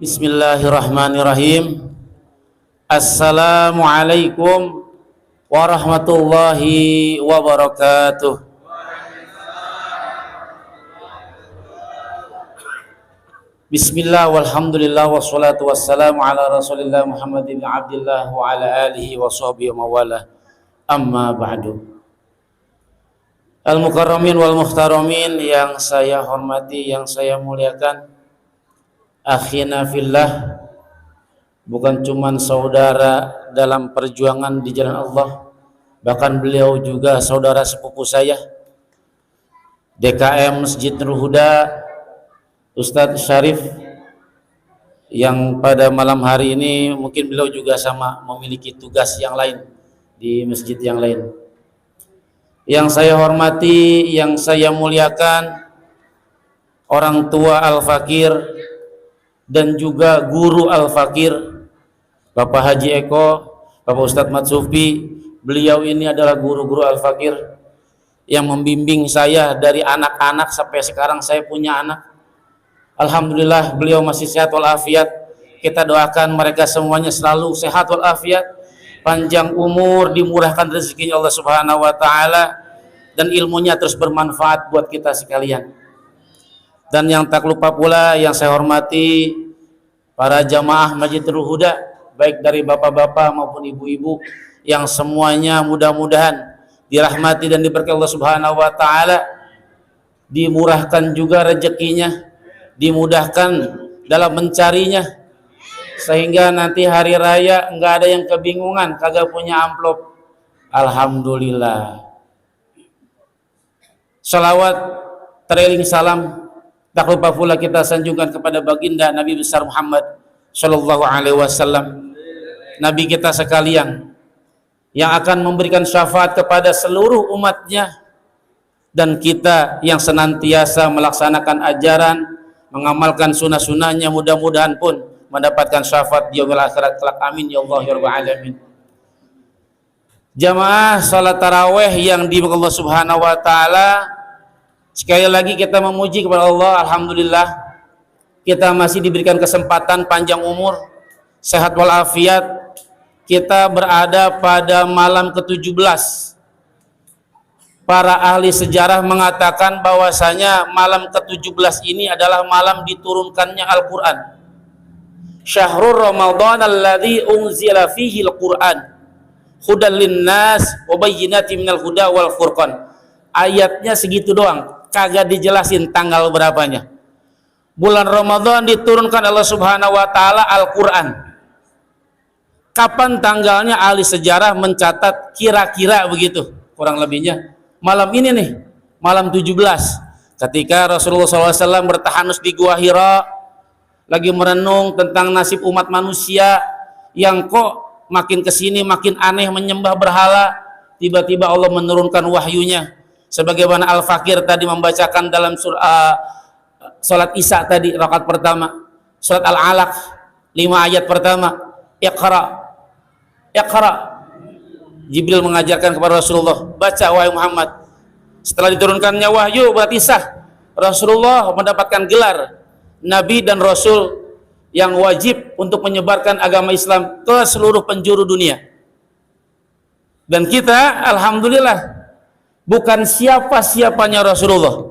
Bismillahirrahmanirrahim. Assalamualaikum warahmatullahi wabarakatuh. Bismillah walhamdulillah wassalatu wassalamu ala rasulillah Muhammad ibn Abdillah wa ala alihi wa sahbihi wa mawala. Amma ba'du. Al-mukarramin wal muhtaramin yang saya hormati, yang saya muliakan, akhina fillah, bukan cuman saudara dalam perjuangan di jalan Allah, bahkan beliau juga saudara sepupu saya, DKM Masjid Nurul Huda, Ustadz Syarif, yang pada malam hari ini mungkin beliau juga sama memiliki tugas yang lain di masjid yang lain. Yang saya hormati, yang saya muliakan, orang tua Al-Fakir dan juga guru Al-Fakir, Bapak Haji Eko, Bapak Ustadz Matsufi. Beliau ini adalah guru-guru Al-Fakir yang membimbing saya dari anak-anak sampai sekarang saya punya anak. Alhamdulillah beliau masih sehat walafiat. Kita doakan mereka semuanya selalu sehat walafiat, panjang umur, dimurahkan rezekinya Allah Subhanahu wa taala, dan ilmunya terus bermanfaat buat kita sekalian. Dan yang tak lupa pula yang saya hormati para jamaah Masjid Nurul Huda, baik dari bapak-bapak maupun ibu-ibu, yang semuanya mudah-mudahan dirahmati dan diberkahi Allah Subhanahu wa taala, dimurahkan juga rezekinya, dimudahkan dalam mencarinya, sehingga nanti hari raya enggak ada yang kebingungan kagak punya amplop. Alhamdulillah. Salawat teriring salam tak lupa pula kita sanjungkan kepada baginda Nabi besar Muhammad sallallahu alaihi wasallam, Nabi kita sekalian yang akan memberikan syafaat kepada seluruh umatnya, dan kita yang senantiasa melaksanakan ajaran, mengamalkan sunnah-sunnahnya, mudah-mudahan pun mendapatkan syafaat di yaumil akhirat kelak. Amin ya Allah ya rabbal alamin. Jamaah salat tarawih yang dimuliakan Allah Subhanahu wa taala, sekali lagi kita memuji kepada Allah. Alhamdulillah kita masih diberikan kesempatan panjang umur, sehat walafiat. Kita berada pada malam ke-17. Para ahli sejarah mengatakan bahwasanya malam ke-17 ini adalah malam diturunkannya Al-Qur'an. Syahrul Ramadan alladzi unzila fihi al-Qur'an hudan linnas wa bayyinatin minal huda wal furqan. Ayatnya segitu doang, kagak dijelasin tanggal berapanya. Bulan Ramadan diturunkan Allah Subhanahu wa taala Al-Qur'an. Kapan tanggalnya ahli sejarah mencatat kira-kira begitu, kurang lebihnya malam ini nih, malam 17, ketika Rasulullah SAW bertahanus di Gua Hira, lagi merenung tentang nasib umat manusia yang kok makin kesini makin aneh menyembah berhala. Tiba-tiba Allah menurunkan wahyunya, sebagaimana Al-Fakir tadi membacakan dalam surah salat Isya tadi, rakaat pertama, surat Al-Alaq 5 ayat pertama, Iqra, Iqra. Jibril mengajarkan kepada Rasulullah, baca wahai Muhammad. Setelah diturunkannya wahyu berarti sah, Rasulullah mendapatkan gelar Nabi dan Rasul yang wajib untuk menyebarkan agama Islam ke seluruh penjuru dunia. Dan kita alhamdulillah bukan siapa-siapanya Rasulullah,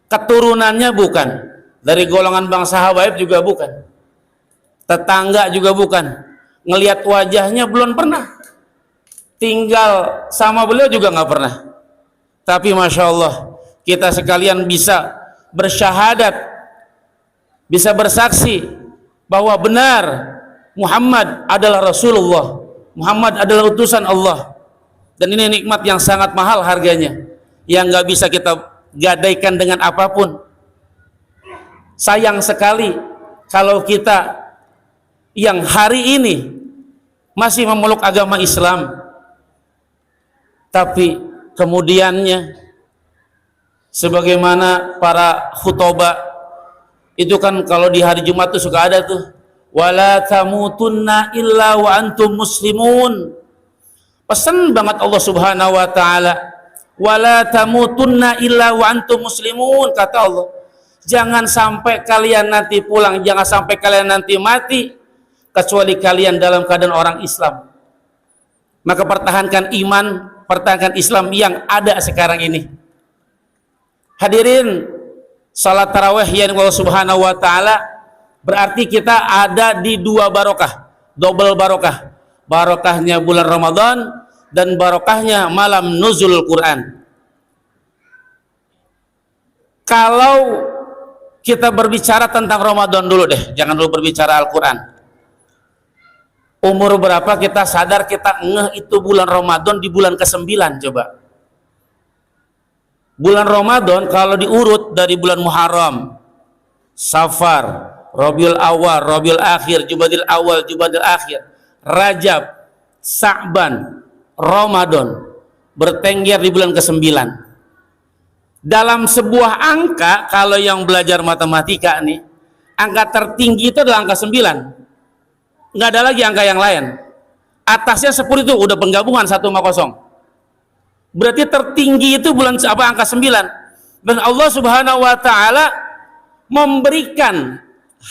keturunannya bukan, dari golongan bangsa Habaib juga bukan, tetangga juga bukan, ngelihat wajahnya belum pernah, tinggal sama beliau juga nggak pernah. Tapi Masya Allah kita sekalian bisa bersyahadat, bisa bersaksi bahwa benar Muhammad adalah Rasulullah, Muhammad adalah utusan Allah. Dan ini nikmat yang sangat mahal harganya, yang nggak bisa kita gadaikan dengan apapun. Sayang sekali kalau kita yang hari ini masih memeluk agama Islam, tapi kemudiannya sebagaimana para khutbah itu kan, kalau di hari Jumat tuh suka ada tuh, wala tamutunna illa wa antum muslimun. Pesan banget Allah Subhanahu wa taala, wala tamutunna illa wa antum muslimun, kata Allah, Jangan sampai kalian nanti pulang, jangan sampai kalian nanti mati kecuali kalian dalam keadaan orang Islam. Maka pertahankan iman, pertahankan Islam yang ada sekarang ini. Hadirin, salat tarawih yang Allah Subhanahu wa taala berarti kita ada di dua barokah, double barokah. Barokahnya bulan Ramadan dan barokahnya malam nuzul Quran. Kalau kita berbicara tentang Ramadan dulu deh, jangan dulu berbicara Al-Quran. Umur berapa kita sadar kita ngeh itu bulan Ramadan di bulan ke-9 coba. Bulan Ramadan kalau diurut dari bulan Muharram, Safar, Rabiul Awal, Rabiul Akhir, Jumadil Awal, Jumadil Akhir, Rajab, Sa'ban, Ramadan, bertengger di bulan ke-9. Dalam sebuah angka, kalau yang belajar matematika nih, angka tertinggi itu adalah angka 9. Nggak ada lagi angka yang lain. Atasnya 10 itu udah penggabungan 1 sama 0. Berarti tertinggi itu bulan apa, angka 9. Dan Allah Subhanahu wa taala memberikan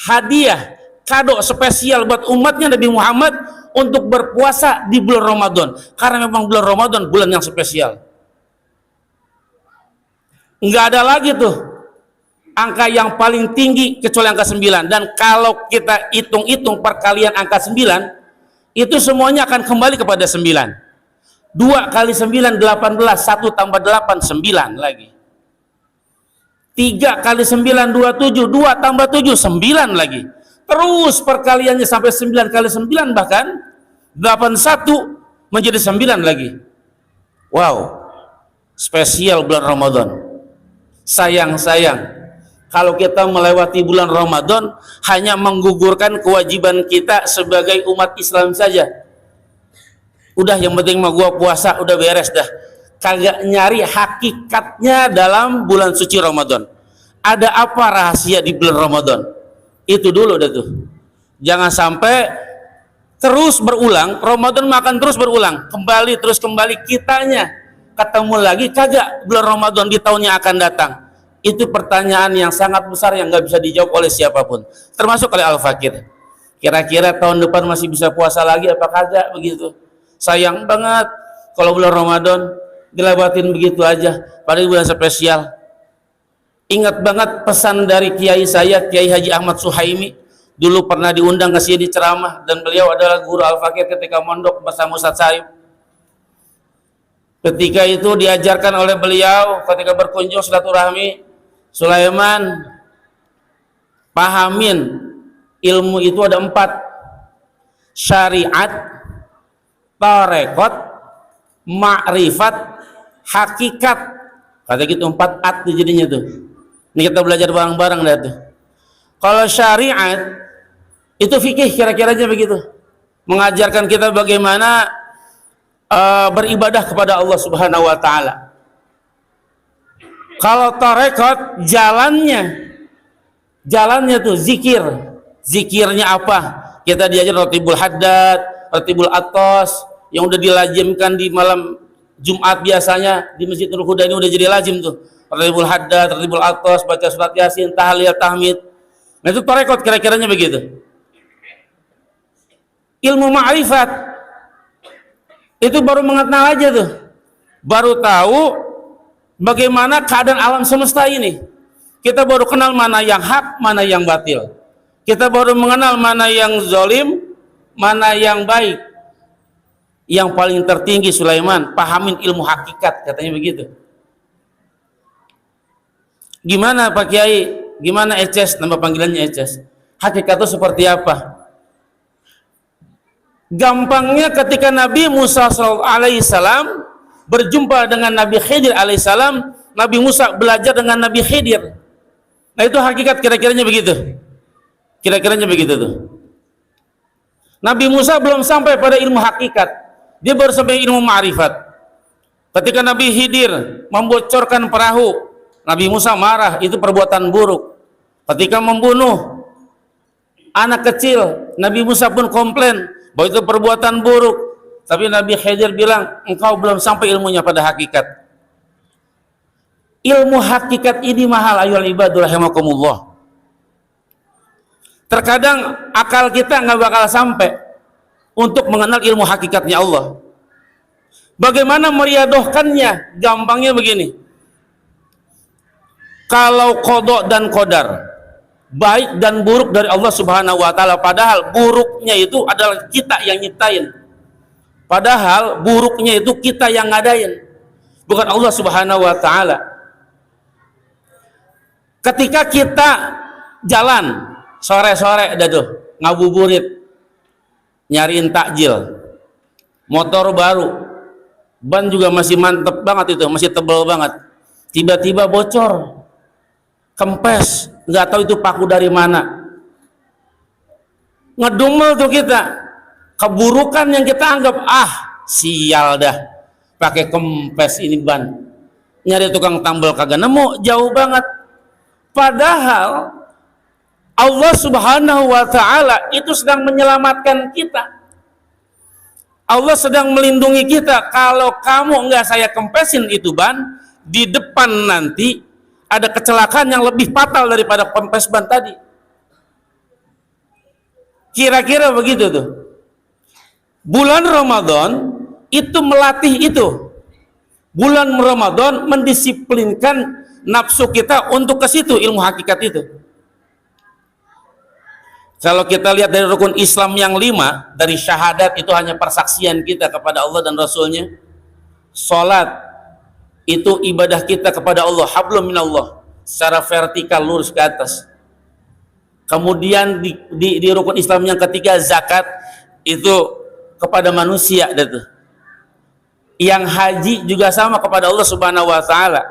hadiah, kado spesial buat umatnya Nabi Muhammad untuk berpuasa di bulan Ramadan. Karena memang bulan Ramadan bulan yang spesial. Nggak ada lagi tuh angka yang paling tinggi kecuali angka 9. Dan kalau kita hitung-hitung perkalian angka 9, itu semuanya akan kembali kepada 9. 2 kali 9 18, 1 tambah 8 9 lagi. 3 kali 9 27, 2 tambah 7 9 lagi. Terus perkaliannya sampai 9 kali 9 bahkan 81 menjadi 9 lagi. Wow, spesial bulan Ramadan. Sayang kalau kita melewati bulan Ramadan hanya menggugurkan kewajiban kita sebagai umat Islam saja. Udah, yang penting mah gua puasa udah beres dah. Kagak nyari hakikatnya dalam bulan suci Ramadan. Ada apa rahasia di bulan Ramadan? Itu dulu dah tuh. Jangan sampai terus berulang, Ramadan makan terus berulang, kembali terus kembali, kitanya ketemu lagi kagak bulan Ramadan di tahun yang akan datang. Itu pertanyaan yang sangat besar yang nggak bisa dijawab oleh siapapun, termasuk oleh Al-Fakir. Kira-kira tahun depan masih bisa puasa lagi apa kagak begitu? Sayang banget kalau bulan Ramadan dilewatin begitu aja, padahal bulan spesial. Ingat banget pesan dari kiai saya, Kiai Haji Ahmad Suhaimi, dulu pernah diundang ke sini ceramah, dan beliau adalah guru Al-Fakir ketika mondok bersama Ustaz Saib. Ketika itu diajarkan oleh beliau ketika berkunjung silaturahmi, Sulaiman, pahamin ilmu itu ada 4: syariat, tarekat, ma'rifat, hakikat. Kata gitu 4 at tuh jadinya tuh. Ini kita belajar bareng-bareng dah tuh. Kalau syariat itu fikih, kira-kiranya begitu. Mengajarkan kita bagaimana beribadah kepada Allah Subhanahu wa taala. Kalau tarekat, jalannya tuh zikir. Zikirnya apa? Kita diajar Ratibul Haddad, Ratibul Atos yang udah dilazimkan di malam Jumat biasanya di Masjid Nurul Huda ini udah jadi lazim tuh. Ratibul Haddad, Ratibul Atos, baca surat Yasin, tahlil, tahmid. Nah itu tarekat, kira-kiranya begitu. Ilmu ma'rifat itu baru mengenal aja tuh, baru tahu bagaimana keadaan alam semesta ini. Kita baru kenal mana yang hak, mana yang batil. Kita baru mengenal mana yang zalim, mana yang baik. Yang paling tertinggi Sulaiman, pahamin ilmu hakikat, katanya begitu. Gimana Pak Kiai? Gimana Eces? Nama panggilannya Eces. Hakikat itu seperti apa? Gampangnya ketika Nabi Musa alaihissalam berjumpa dengan Nabi Khidir alaihissalam, Nabi Musa belajar dengan Nabi Khidir. Nah itu hakikat, kira-kiranya begitu. Kira-kiranya begitu tuh. Nabi Musa belum sampai pada ilmu hakikat, dia baru sampai ilmu ma'rifat. Ketika Nabi Khidir membocorkan perahu, Nabi Musa marah, itu perbuatan buruk. Ketika membunuh anak kecil, Nabi Musa pun komplain bahwa itu perbuatan buruk. Tapi Nabi Khidir bilang, engkau belum sampai ilmunya pada hakikat. Ilmu hakikat ini mahal ayyuhal ibadu rahimakumullah. Terkadang akal kita nggak bakal sampai untuk mengenal ilmu hakikatnya Allah. Bagaimana meriadohkannya? Gampangnya begini. Kalau qada dan qadar, baik dan buruk dari Allah Subhanahu wa taala, padahal buruknya itu adalah kita yang nyiptain. Padahal buruknya itu kita yang ngadain, bukan Allah Subhanahu wa taala. Ketika kita jalan sore-sore tuh ngabuburit nyariin takjil, motor baru, ban juga masih mantep banget itu, masih tebal banget, tiba-tiba bocor, kempes, nggak tahu itu paku dari mana, ngedumel tuh kita, keburukan yang kita anggap sial dah, pakai kempes ini ban, nyari tukang tambal kagak nemu, jauh banget. Padahal Allah Subhanahu wa taala itu sedang menyelamatkan kita. Allah sedang melindungi kita. Kalau kamu enggak saya kempesin itu ban, di depan nanti ada kecelakaan yang lebih fatal daripada kempes ban tadi. Kira-kira begitu tuh. Bulan Ramadan itu melatih itu. Bulan Ramadan mendisiplinkan nafsu kita untuk ke situ, ilmu hakikat itu. Kalau kita lihat dari rukun Islam yang 5, dari syahadat itu hanya persaksian kita kepada Allah dan Rasulnya. Salat itu ibadah kita kepada Allah, hablum minallah, secara vertikal lurus ke atas. Kemudian di rukun Islam yang ketiga, zakat itu kepada manusia itu. Yang haji juga sama kepada Allah Subhanahu wa taala.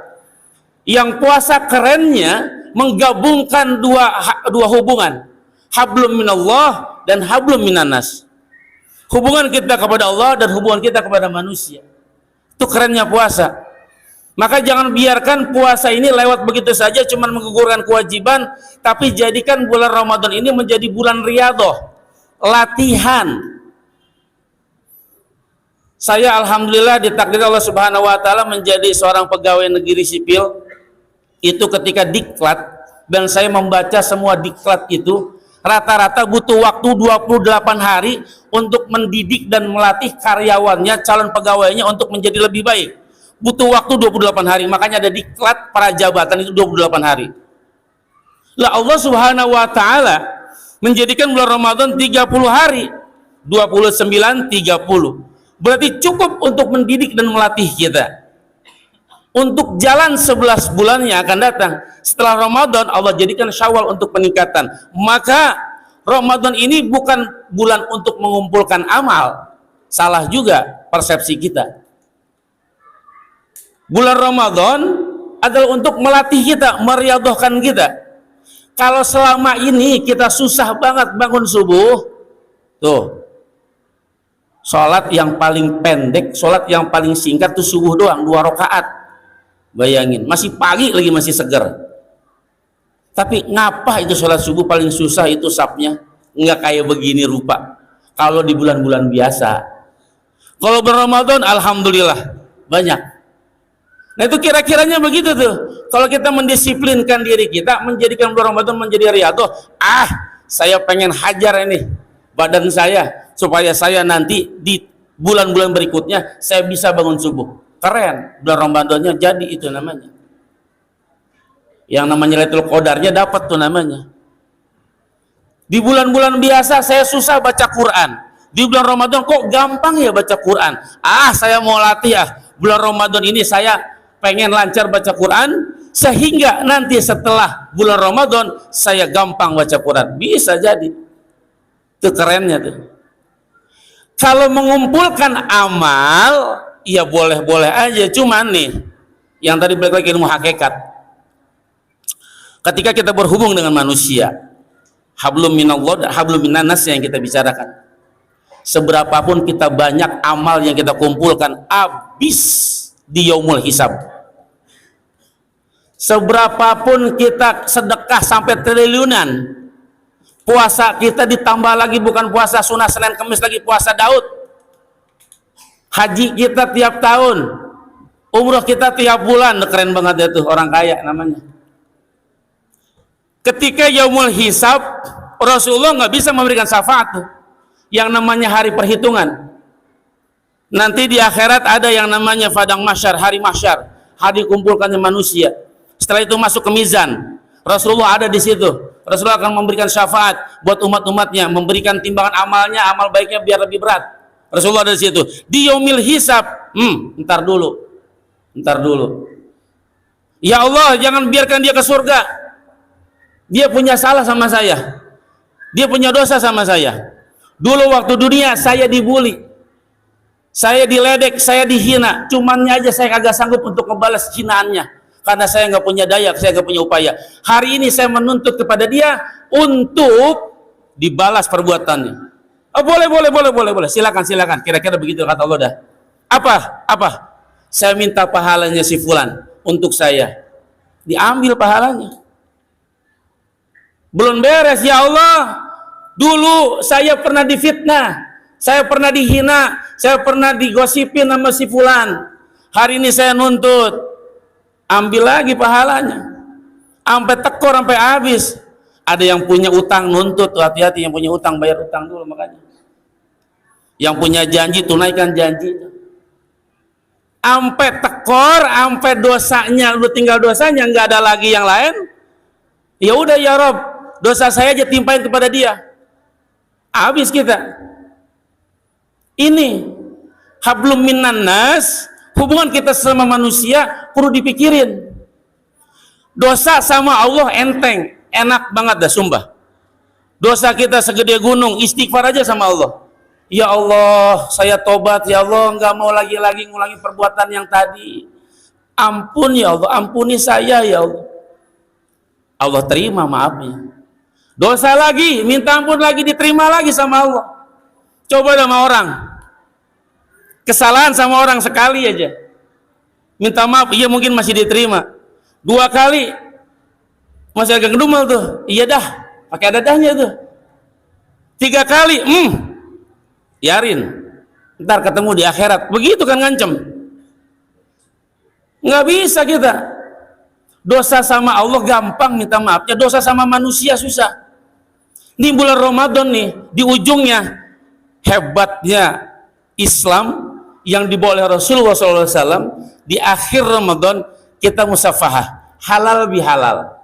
Yang puasa kerennya menggabungkan dua hubungan, hablum minallah dan hablum minannas. Hubungan kita kepada Allah dan hubungan kita kepada manusia. Itu kerennya puasa. Maka jangan biarkan puasa ini lewat begitu saja, cuma menggugurkan kewajiban, tapi jadikan bulan Ramadan ini menjadi bulan riyadhah, latihan. Saya alhamdulillah ditakdir Allah Subhanahu wa taala menjadi seorang pegawai negeri sipil. Itu ketika diklat, dan saya membaca semua diklat itu, rata-rata butuh waktu 28 hari untuk mendidik dan melatih karyawannya, calon pegawainya untuk menjadi lebih baik. Butuh waktu 28 hari, makanya ada diklat para jabatan itu 28 hari. Lah Allah Subhanahu wa taala menjadikan bulan Ramadan 30 hari, 29, 30. Berarti cukup untuk mendidik dan melatih kita untuk jalan 11 bulan yang akan datang. Setelah Ramadan Allah jadikan Syawal untuk peningkatan. Maka Ramadan ini bukan bulan untuk mengumpulkan amal. Salah juga persepsi kita. Bulan Ramadan adalah untuk melatih kita, meriadhahkan kita. Kalau selama ini kita susah banget bangun subuh, tuh sholat yang paling pendek, sholat yang paling singkat tuh subuh doang, 2 rakaat. Bayangin, masih pagi lagi, masih segar. Tapi ngapa itu sholat subuh paling susah itu sapnya? Nggak kayak begini rupa. Kalau di bulan-bulan biasa. Kalau berRamadan, alhamdulillah banyak. Nah itu kira-kiranya begitu tuh. Kalau kita mendisiplinkan diri kita, menjadikan bulan Ramadan menjadi riyadhah. Saya pengen hajar ini badan saya, supaya saya nanti di bulan-bulan berikutnya saya bisa bangun subuh. Keren, bulan Ramadannya jadi itu namanya. Yang namanya Lailatul Qadarnya dapat tuh namanya. Di bulan-bulan biasa saya susah baca Quran. Di bulan Ramadan kok gampang ya baca Quran. Saya mau latih bulan Ramadan ini saya pengen lancar baca Quran, sehingga nanti setelah bulan Ramadan saya gampang baca Quran. Bisa jadi. Itu kerennya tuh. Kalau mengumpulkan amal, ya boleh-boleh aja, cuman nih yang tadi balik lagi ilmu hakikat. Ketika kita berhubung dengan manusia, hablum minallah dan hablum minannas yang kita bicarakan. Seberapapun kita banyak amal yang kita kumpulkan, habis di yaumul hisab. Seberapapun kita sedekah sampai triliunan, puasa kita ditambah lagi, bukan puasa sunnah Senin Kamis lagi, puasa Daud. Haji kita tiap tahun Umroh kita tiap bulan, keren banget ya tuh, orang kaya namanya. Ketika yaumul hisab, Rasulullah nggak bisa memberikan syafaat tuh. Yang namanya hari perhitungan. Nanti di akhirat ada yang namanya padang mahsyar, hari mahsyar, hari dikumpulkannya manusia. Setelah itu masuk ke mizan. Rasulullah ada di situ. Rasulullah akan memberikan syafaat buat umat-umatnya, memberikan timbangan amalnya, amal baiknya biar lebih berat. Rasulullah ada di situ. Di yaumil hisab, ntar dulu. Ya Allah, jangan biarkan dia ke surga. Dia punya salah sama saya. Dia punya dosa sama saya. Dulu waktu dunia saya dibully, saya diledek, saya dihina. Cumannya aja saya kagak sanggup untuk membalas hinaannya, karena saya nggak punya daya, saya nggak punya upaya. Hari ini saya menuntut kepada dia untuk dibalas perbuatannya. Oh, boleh. Silakan. Kira-kira begitu kata Allah dah. Apa? Saya minta pahalanya si fulan untuk saya. Diambil pahalanya. Belum beres, ya Allah. Dulu saya pernah difitnah, saya pernah dihina, saya pernah digosipin sama si fulan. Hari ini saya nuntut, ambil lagi pahalanya. Sampai tekor, sampai habis. Ada yang punya utang nuntut, hati-hati yang punya utang, bayar utang dulu makanya. Yang punya janji, tunaikan janji. Sampai tekor, sampai dosanya, udah tinggal dosanya, nggak ada lagi yang lain. Ya udah ya Rob, dosa saya aja timpain kepada dia. Habis kita. Ini hablum minan nas, hubungan kita sama manusia perlu dipikirin. Dosa sama Allah enteng, enak banget dah sumpah. Dosa kita segede gunung, istighfar aja sama Allah. Ya Allah, saya tobat ya Allah, nggak mau lagi-lagi ngulangi perbuatan yang tadi. Ampun ya Allah, ampuni saya ya Allah. Allah terima maafnya. Dosa lagi, minta ampun lagi, diterima lagi sama Allah. Coba sama orang, kesalahan sama orang sekali aja, minta maaf, iya mungkin masih diterima. 2 kali masih agak ngedumel tuh, iya dah, pakai dadahnya tuh. 3 kali, biarin, ntar ketemu di akhirat. Begitu kan ngancem. Nggak bisa kita. Dosa sama Allah gampang minta maafnya, dosa sama manusia susah. Ini bulan Ramadan nih, di ujungnya hebatnya Islam yang dibawa oleh Rasulullah SAW. Di akhir Ramadan kita musafahah, halal bihalal,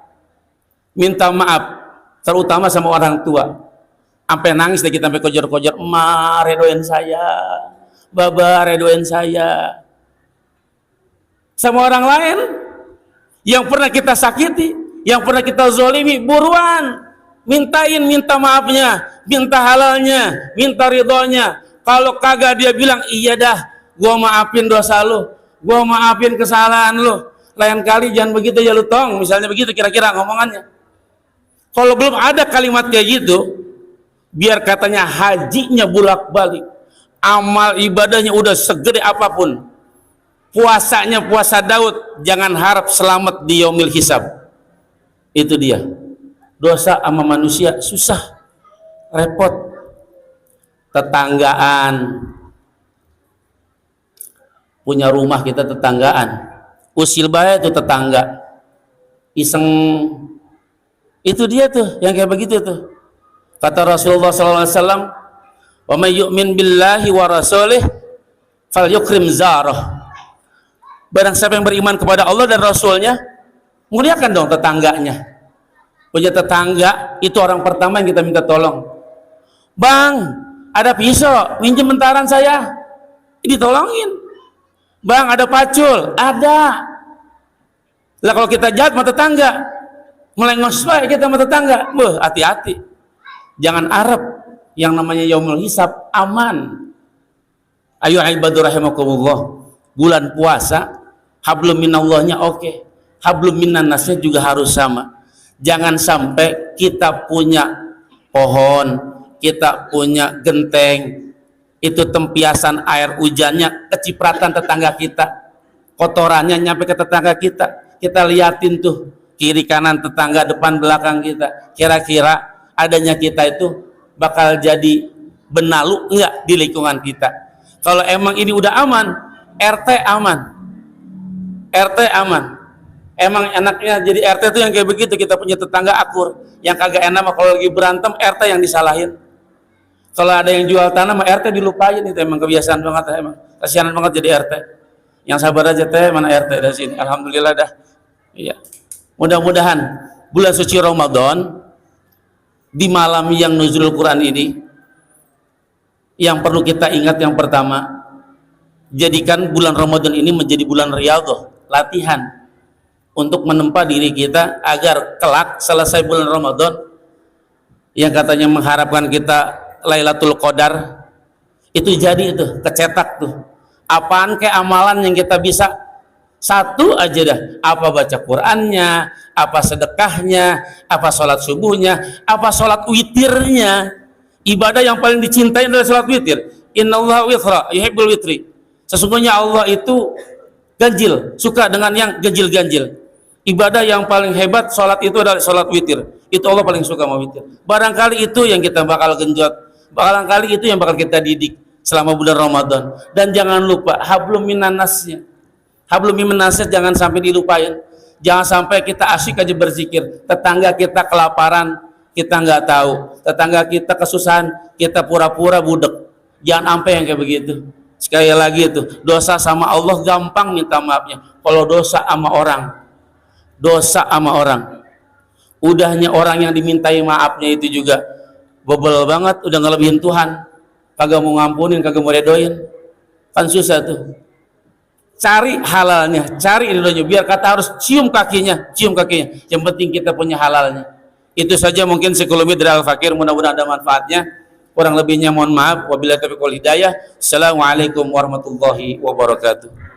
minta maaf, terutama sama orang tua. Sampai nangis deh kita, sampai kojor-kojor, emak redoin saya, baba redoin saya. Sama orang lain yang pernah kita sakiti, yang pernah kita zolimi, buruan minta maafnya, minta halalnya, minta ridhonya. Kalau kagak dia bilang, iya dah, gua maafin dosa lu, gua maafin kesalahan lu, lain kali jangan begitu ya lu tong, misalnya begitu kira-kira ngomongannya. Kalau belum ada kalimat kayak gitu, biar katanya hajinya bolak-balik, amal ibadahnya udah segede apapun, puasanya puasa Daud, jangan harap selamat di yaumil hisab. Itu dia. Dosa sama manusia susah, repot. Tetanggaan, punya rumah kita tetanggaan, usil bae itu tetangga, iseng. Itu dia tuh yang kayak begitu tuh. Kata Rasulullah SAW, wa may yu'min billahi wa rasulih falyukrim zarah. Barang siapa yang beriman kepada Allah dan Rasulnya, muliakan dong tetangganya. Punya tetangga itu orang pertama yang kita minta tolong. Bang, ada pisau, minjem bentaran saya, ditolongin. Bang, ada pacul, ada. Lah kalau kita jahat sama tetangga, melengos baik kita sama tetangga, hati-hati. Jangan arep yang namanya yaumul hisab aman. Ayo ibadur rahimakumullah, bulan puasa hablum minallahnya oke, hablum minan nasnya juga harus sama. Jangan sampai kita punya pohon, kita punya genteng, itu tempiasan air hujannya kecipratan tetangga kita, kotorannya nyampe ke tetangga kita. Kita liatin tuh kiri kanan tetangga, depan belakang kita, kira-kira adanya kita itu bakal jadi benalu enggak di lingkungan kita. Kalau emang ini udah aman, RT aman, RT aman. Emang enaknya jadi RT itu yang kayak begitu, kita punya tetangga akur. Yang kagak enak mah kalau lagi berantem RT yang disalahin. Kalau ada yang jual tanah mah RT dilupain, itu emang kebiasaan banget emang. Kasihan banget jadi RT. Yang sabar aja teh, mana RT dari sini. Alhamdulillah dah. Iya. Mudah-mudahan bulan suci Ramadan di malam yang nuzulul Quran ini, yang perlu kita ingat yang pertama, jadikan bulan Ramadan ini menjadi bulan riyadhah, latihan untuk menempa diri kita agar kelak selesai bulan Ramadan yang katanya mengharapkan kita Lailatul Qadar itu jadi itu kecetak tuh. Apaan kayak amalan yang kita bisa satu aja dah, apa baca Qur'annya, apa sedekahnya, apa sholat subuhnya, apa sholat witirnya. Ibadah yang paling dicintai adalah sholat witir. Innallaha witra yuhibbul witri. Sesungguhnya Allah itu ganjil, suka dengan yang ganjil-ganjil. Ibadah yang paling hebat sholat itu adalah sholat witir. Itu Allah paling suka sama witir. Barangkali itu yang kita bakal genjot, barangkali itu yang bakal kita didik selama bulan Ramadan. Dan jangan lupa hablum minan nasnya. Hablum minan nasnya jangan sampai dilupain. Jangan sampai kita asyik aja berzikir, tetangga kita kelaparan, kita nggak tahu. Tetangga kita kesusahan, kita pura-pura budek. Jangan sampai yang kayak begitu. Sekali lagi itu, dosa sama Allah gampang minta maafnya. Kalau dosa sama orang, udahnya orang yang dimintai maafnya itu juga bobel banget, udah ngelebihin Tuhan. Kagak mau ngampunin, kagak mau redoin, kan susah tuh. Cari halalnya, cari ridhonya, biar kata harus cium kakinya. Yang penting kita punya halalnya. Itu saja mungkin sekelumit dari Al-Fakir, mudah-mudahan ada manfaatnya. Kurang lebihnya mohon maaf. Wabillahi taufiq wal hidayah. Assalamualaikum warahmatullahi wabarakatuh.